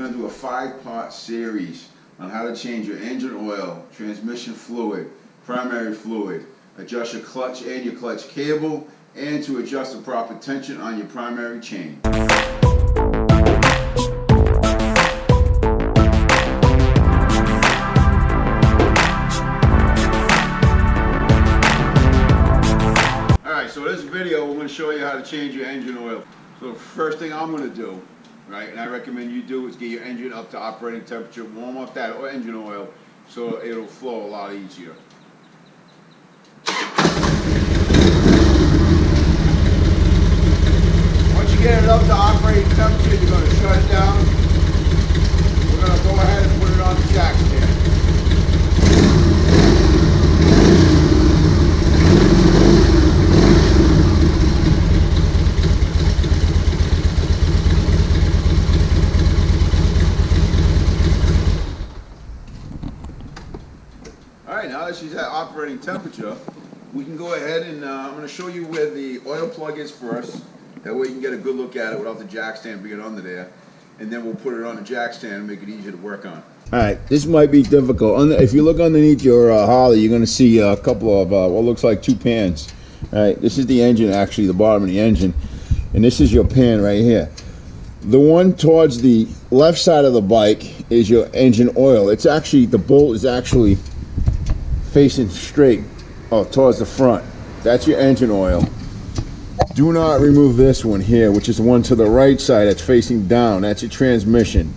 going to do a 5-part series on how to change your engine oil, transmission fluid, primary fluid, adjust your clutch and your clutch cable, and to adjust the proper tension on your primary chain. Alright, so this video we're going to show you how to change your engine oil. So the first thing I'm going to do, right, and I recommend you do, is get your engine up to operating temperature, warm up that engine oil so it'll flow a lot easier. Once you get it up to operating temperature, you're going to shut it down. We're going to go ahead and put it on the jack stand. Alright, now that she's at operating temperature, we can go ahead and I'm going to show you where the oil plug is first. That way you can get a good look at it without the jack stand being under there. And then we'll put it on the jack stand and make it easier to work on. Alright, this might be difficult. If you look underneath your Harley, you're going to see a couple of what looks like 2 pans. Alright, this is the engine, actually, the bottom of the engine. And this is your pan right here. The one towards the left side of the bike is your engine oil. It's actually, the bolt is actually facing straight towards the front. That's your engine oil. Do not remove this one here, which is the one to the right side that's facing down. That's your transmission.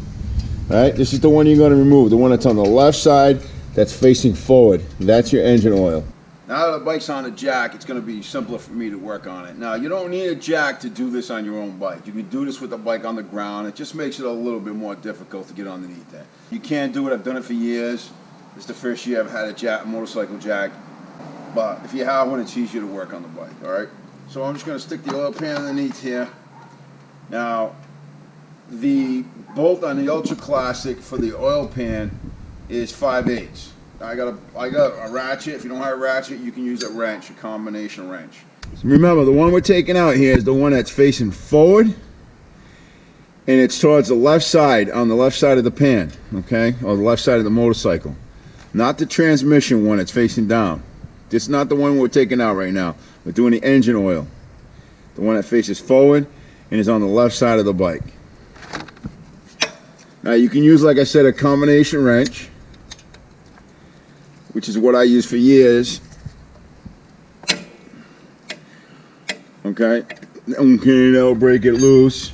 Alright, this is the one you're going to remove. The one that's on the left side that's facing forward. That's your engine oil. Now that the bike's on a jack, it's going to be simpler for me to work on it. Now, you don't need a jack to do this on your own bike. You can do this with the bike on the ground. It just makes it a little bit more difficult to get underneath that. You can do it. I've done it for years. This is the first year I've had a motorcycle jack. But if you have one, it's easier to work on the bike, alright? So I'm just going to stick the oil pan underneath here. Now, the bolt on the Ultra Classic for the oil pan is 5/8. I got a ratchet. If you don't have a ratchet, you can use a wrench, a combination wrench. Remember, the one we're taking out here is the one that's facing forward, and it's towards the left side, on the left side of the pan, okay? Or the left side of the motorcycle. Not the transmission one that's facing down. This is not the one we're taking out right now. We're doing the engine oil. The one that faces forward and is on the left side of the bike. Now you can use, like I said, a combination wrench, which is what I use for years. Okay, that'll break it loose.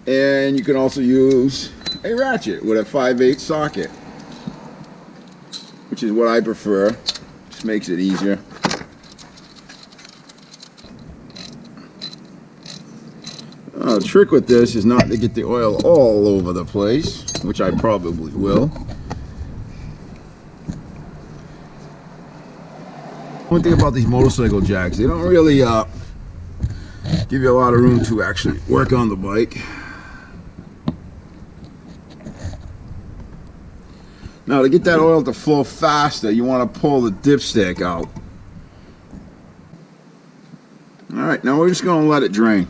And you can also use a ratchet with a 5/8 socket, which is what I prefer. Just makes it easier. The trick with this is not to get the oil all over the place, which I probably will. One thing about these motorcycle jacks, they don't really give you a lot of room to actually work on the bike. Now, to get that oil to flow faster, you want to pull the dipstick out. Alright, now we're just going to let it drain.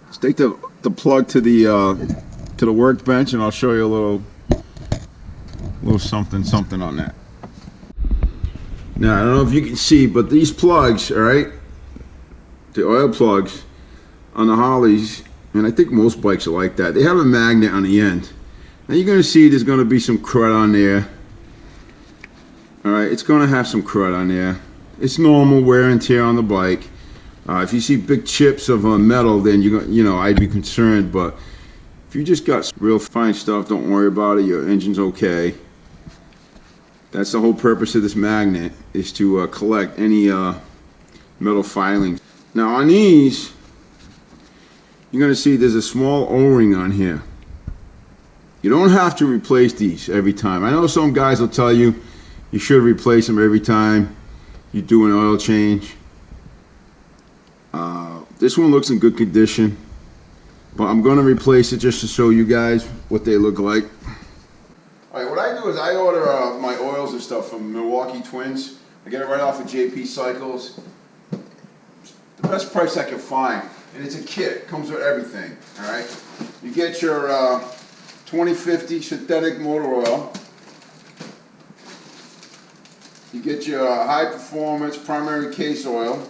Let's take the plug to the workbench, and I'll show you a little something on that. Now, I don't know if you can see, but these plugs, alright, the oil plugs on the Harleys, and I think most bikes are like that, they have a magnet on the end. Now you're going to see there's going to be some crud on there. Alright, it's going to have some crud on there. It's normal wear and tear on the bike. If you see big chips of metal, then I'd be concerned. But if you just got real fine stuff, don't worry about it. Your engine's okay. That's the whole purpose of this magnet, is to collect any metal filings. Now on these, you're going to see there's a small O-ring on here. You don't have to replace these every time. I know some guys will tell you you should replace them every time you do an oil change. This one looks in good condition, but I'm going to replace it just to show you guys what they look like. Alright, what I do is I order my oils and stuff from Milwaukee Twins. I get it right off of JP Cycles. The best price I can find. And it's a kit, comes with everything, all right? You get your 2050 synthetic motor oil. You get your high performance primary case oil.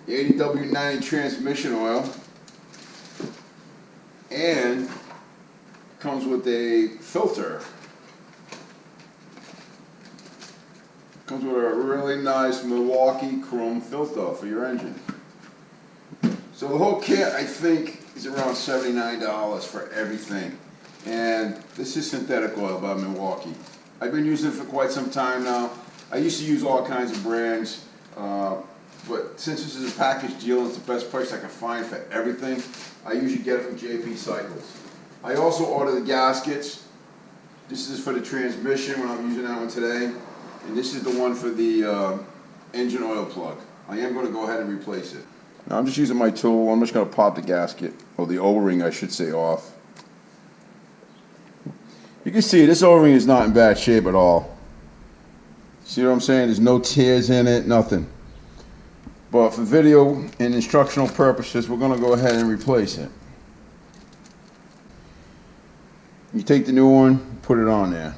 The 80W90 transmission oil. And comes with a filter. Comes with a really nice Milwaukee chrome filter for your engine. So the whole kit, I think, is around $79 for everything. And this is synthetic oil by Milwaukee. I've been using it for quite some time now. I used to use all kinds of brands, but since this is a package deal and it's the best price I can find for everything, I usually get it from JP Cycles. I also order the gaskets. This is for the transmission when I'm using that one today. And this is the one for the engine oil plug. I am going to go ahead and replace it. Now I'm just using my tool. I'm just going to pop the gasket, or the O-ring I should say, off. You can see this O-ring is not in bad shape at all. See what I'm saying? There's no tears in it, nothing. But for video and instructional purposes, we're going to go ahead and replace it. You take the new one, put it on there.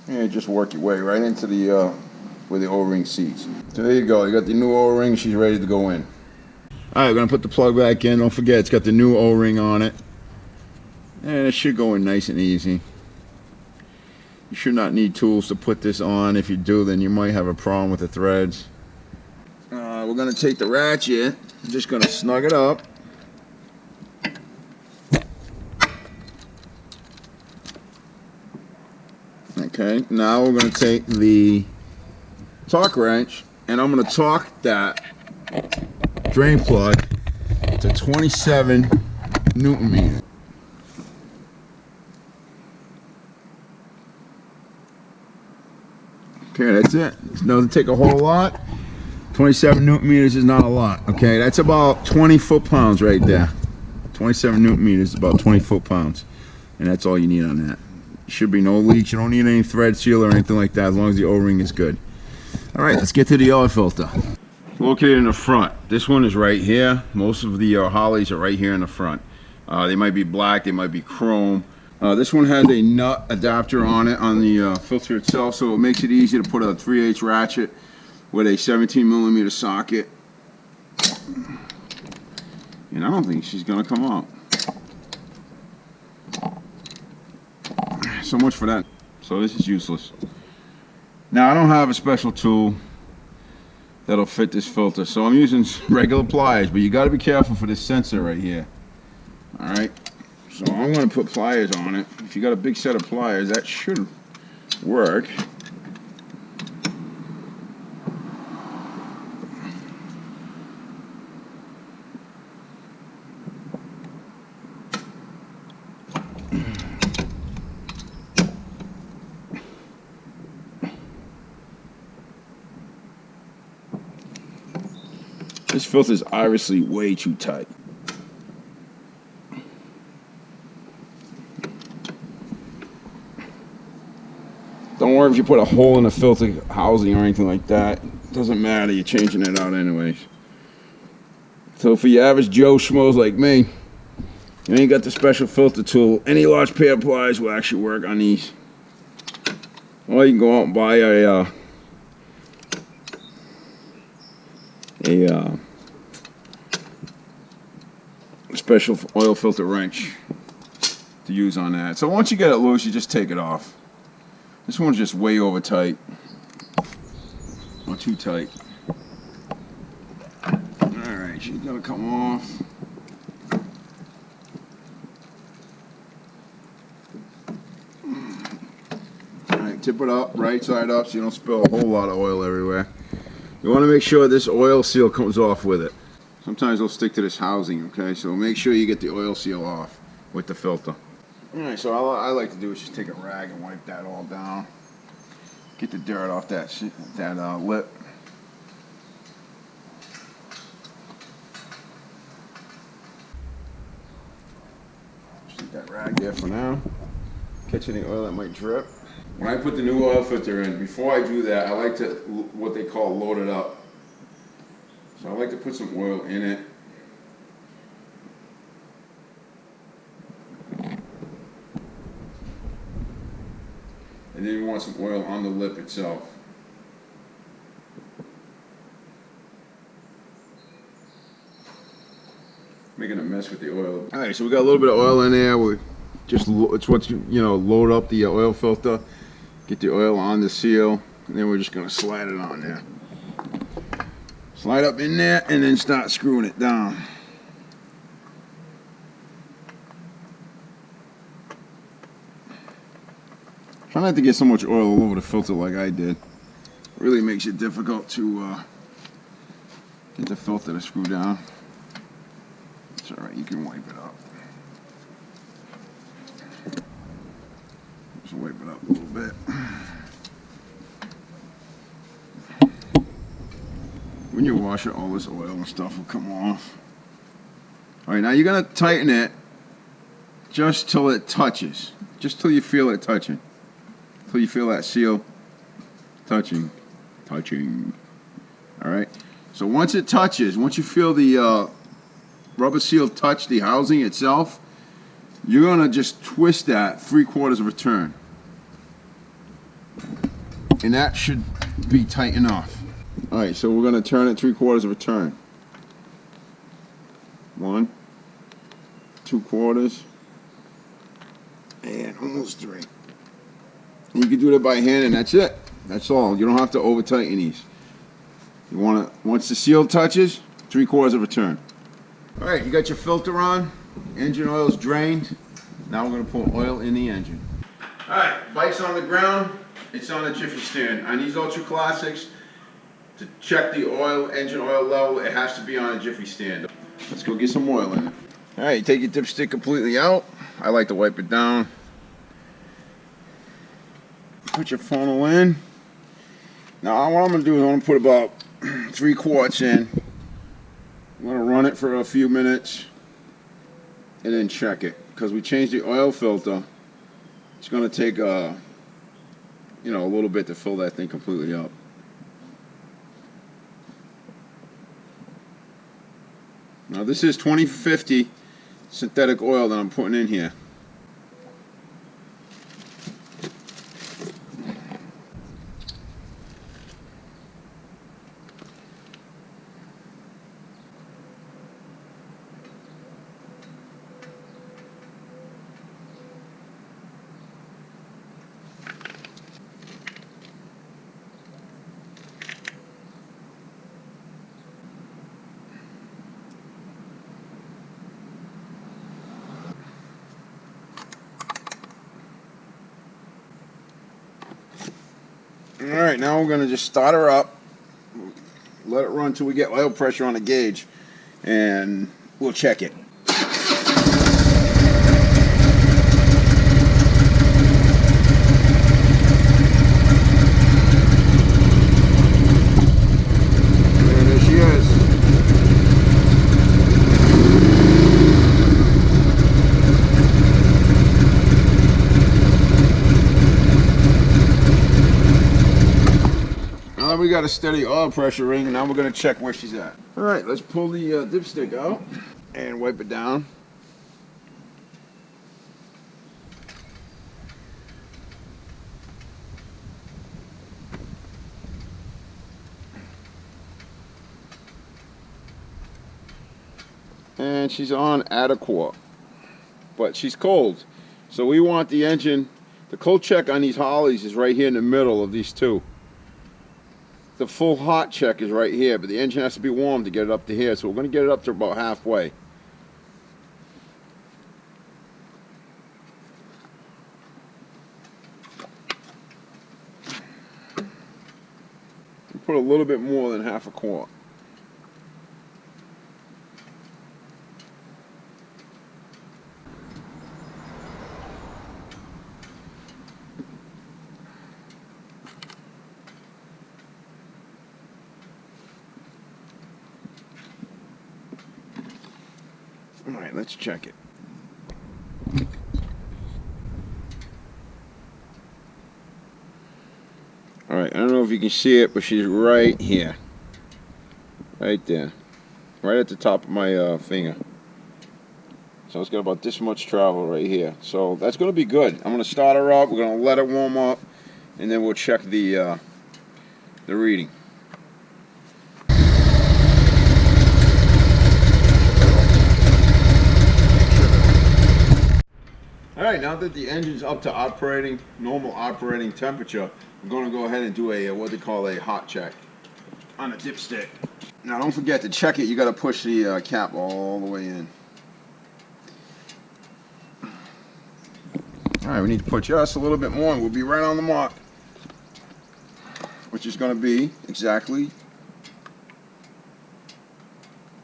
And just work your way right into the where the O-ring seats. So there you go. You got the new O-ring. She's ready to go in. All right, we're gonna put the plug back in. Don't forget, it's got the new O-ring on it, and it should go in nice and easy. You should not need tools to put this on. If you do, then you might have a problem with the threads. We're gonna take the ratchet. I'm just gonna snug it up. Okay, now we're going to take the torque wrench and I'm going to torque that drain plug to 27 Newton meters. Okay, that's it. It doesn't take a whole lot. 27 Newton meters is not a lot. Okay, that's about 20 foot-pounds right there. 27 Newton meters is about 20 foot-pounds. And that's all you need on that. Should be no leaks. You don't need any thread seal or anything like that as long as the O-ring is good. All right, let's get to the oil filter. Located in the front. This one is right here. Most of the Harleys are right here in the front. They might be black, they might be chrome. This one has a nut adapter on it on the filter itself, so it makes it easy to put a 3/8 ratchet with a 17mm socket. And I don't think she's gonna come up. So much for that. So this is useless. Now I don't have a special tool that'll fit this filter, so I'm using regular pliers, but you got to be careful for this sensor right here. Alright, so I'm going to put pliers on it. If you got a big set of pliers, that should work. This filter is obviously way too tight. Don't worry if you put a hole in the filter housing or anything like that. It doesn't matter, you're changing it out anyways. So for your average Joe schmoes like me, you ain't got the special filter tool, any large pair of pliers will actually work on these. Or you can go out and buy a special oil filter wrench to use on that. So once you get it loose, you just take it off. This one's just way over tight, or too tight. Alright, she's gonna come off. Alright, tip it up, right side up, so you don't spill a whole lot of oil everywhere. You want to make sure this oil seal comes off with it. Sometimes they'll stick to this housing, okay? So make sure you get the oil seal off with the filter. Alright, so all I like to do is just take a rag and wipe that all down. Get the dirt off that lip. Just leave that rag there for now. Catch any oil that might drip. When I put the new oil filter in, before I do that, I like to, what they call, load it up. So I like to put some oil in it. And then you want some oil on the lip itself. Making a mess with the oil. All right, so we got a little bit of oil in there. We just, it's what you know, load up the oil filter, get the oil on the seal, and then we're just gonna slide it on there. Slide up in there, and then start screwing it down. Try not to get so much oil all over the filter like I did. It really makes it difficult to get the filter to screw down. It's alright, you can wipe it up. Just wipe it up a little bit. When you wash it, all this oil and stuff will come off. Alright, now you're going to tighten it just till it touches. Just till you feel it touching. Till you feel that seal touching. Alright, so once it touches, once you feel the rubber seal touch the housing itself, you're going to just twist that 3/4 of a turn. And that should be tight enough. Alright, so we're going to turn it 3/4 of a turn. 1, 2/4, and almost 3. You can do that by hand, and that's it. That's all. You don't have to over tighten these. You want to, once the seal touches, 3/4 of a turn. Alright, you got your filter on, engine oil is drained. Now we're going to put oil in the engine. Alright, bike's on the ground, it's on a jiffy stand. On these Ultra Classics, to check the oil, engine oil level, it has to be on a jiffy stand. Let's go get some oil in it. Alright, you take your dipstick completely out. I like to wipe it down. Put your funnel in. Now what I'm going to do is I'm going to put about 3 quarts in. I'm going to run it for a few minutes and then check it. Because we changed the oil filter, it's going to take a little bit to fill that thing completely up. Now this is 2050 synthetic oil that I'm putting in here. Alright, now we're going to just start her up, let it run until we get oil pressure on the gauge, and we'll check it. And there she is. Now that we got a steady oil pressure ring, now we're going to check where she's at. Alright, let's pull the dipstick out and wipe it down. And she's on at a quart, but she's cold. So we want the engine, the cold check on these Harleys is right here in the middle of these two. The full hot check is right here, but the engine has to be warm to get it up to here, so we're going to get it up to about halfway. Put a little bit more than half a quart. Alright, let's check it. Alright, I don't know if you can see it, but she's right here. Right there. Right at the top of my finger. So it's got about this much travel right here. So that's going to be good. I'm going to start her up. We're going to let her warm up. And then we'll check the reading. Alright, now that the engine's up to normal operating temperature, we're going to go ahead and do a what they call a hot check on a dipstick. Now don't forget to check it, you got to push the cap all the way in. Alright, we need to put just a little bit more and we'll be right on the mark. Which is going to be exactly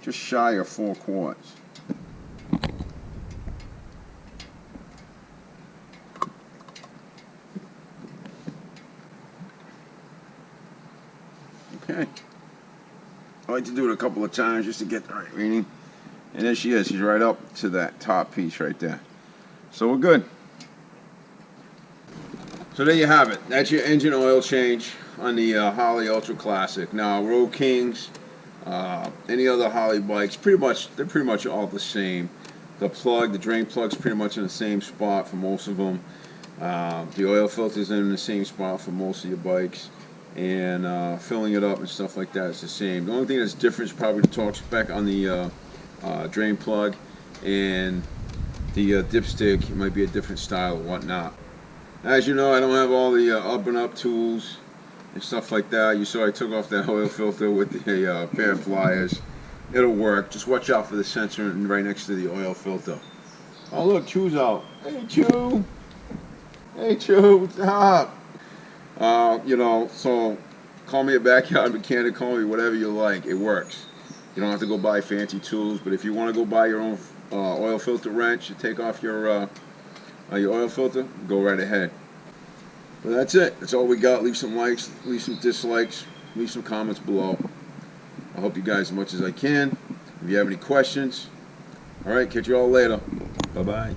just shy of 4 quarts. Okay. I like to do it a couple of times just to get the right reading. And there she is. She's right up to that top piece right there. So we're good. So there you have it. That's your engine oil change on the Harley Ultra Classic. Now, Road Kings, any other Harley bikes, they're pretty much all the same. The drain plug's pretty much in the same spot for most of them. The oil filter's in the same spot for most of your bikes. And filling it up and stuff like that is the same. The only thing that's different is probably the torque spec on the drain plug, and the dipstick. It might be a different style or whatnot. As you know, I don't have all the up and up tools and stuff like that. You saw I took off that oil filter with a pair of pliers. It'll work. Just watch out for the sensor right next to the oil filter. Oh look, Chew's out. Hey Chew! Hey Chew, what's up? You know, so call me a backyard mechanic, call me whatever you like. It works. You don't have to go buy fancy tools, but if you want to go buy your own oil filter wrench to take off your oil filter, go right ahead. But that's it. That's all we got. Leave some likes, leave some dislikes, leave some comments below. I'll help you guys as much as I can. If you have any questions, all right, catch you all later. Bye-bye.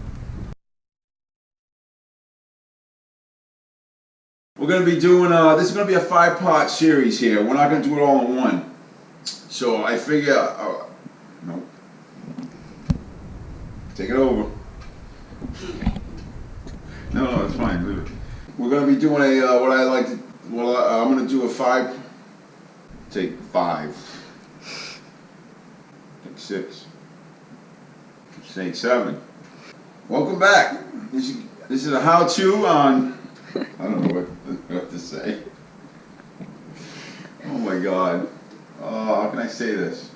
We're going to be doing, this is going to be a 5-part series here. We're not going to do it all in one. So I figure, no. Take it over. No, it's fine. Leave it. We're going to be doing I'm going to do a 5, take 5, take 6, take 7. Welcome back. This is a how-to on, I don't know what to say. Oh my God. How can I say this?